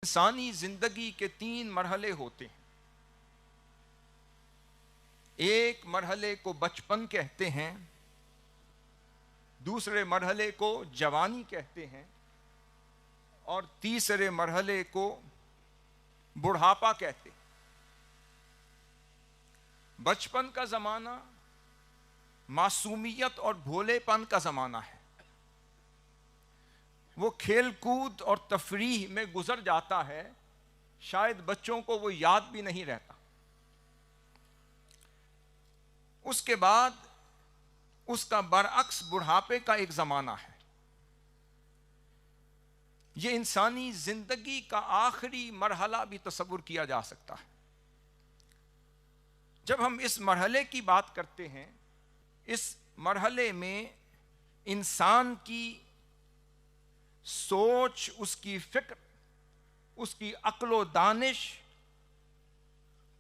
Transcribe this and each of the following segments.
انسانی زندگی کے 3 مرحلے ہوتے ہیں۔ ایک مرحلے کو بچپن کہتے ہیں، دوسرے مرحلے کو جوانی کہتے ہیں، اور تیسرے مرحلے کو بڑھاپا کہتے ہیں۔ بچپن کا زمانہ معصومیت اور بھولے پن کا زمانہ ہے۔ وہ کھیل کود اور تفریح میں گزر جاتا ہے، شاید بچوں کو وہ یاد بھی نہیں رہتا۔ اس کے بعد اس کا برعکس بڑھاپے کا ایک زمانہ ہے۔ یہ انسانی زندگی کا آخری مرحلہ بھی تصور کیا جا سکتا ہے۔ جب ہم اس مرحلے کی بات کرتے ہیں، اس مرحلے میں انسان کی سوچ، اس کی فکر، اس کی عقل و دانش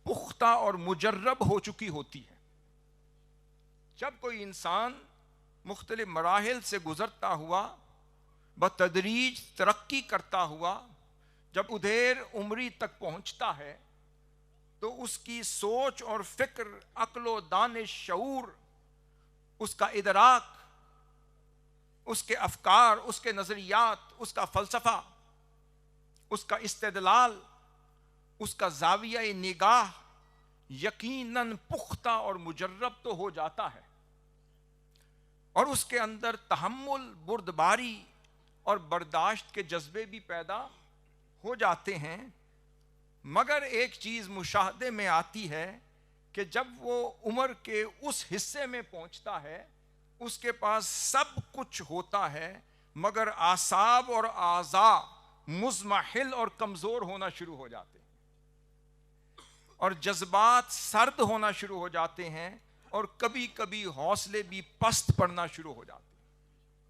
پختہ اور مجرب ہو چکی ہوتی ہے۔ جب کوئی انسان مختلف مراحل سے گزرتا ہوا، بتدریج ترقی کرتا ہوا، جب ادھیر عمری تک پہنچتا ہے، تو اس کی سوچ اور فکر، عقل و دانش، شعور، اس کا ادراک، اس کے افکار، اس کے نظریات، اس کا فلسفہ، اس کا استدلال، اس کا زاویہ نگاہ یقیناً پختہ اور مجرب تو ہو جاتا ہے، اور اس کے اندر تحمل، بردباری اور برداشت کے جذبے بھی پیدا ہو جاتے ہیں۔ مگر ایک چیز مشاہدے میں آتی ہے کہ جب وہ عمر کے اس حصے میں پہنچتا ہے، اس کے پاس سب کچھ ہوتا ہے، مگر اعصاب اور اعضاء مضمحل اور کمزور ہونا شروع ہو جاتے ہیں، اور جذبات سرد ہونا شروع ہو جاتے ہیں، اور کبھی کبھی حوصلے بھی پست پڑنا شروع ہو جاتے ہیں۔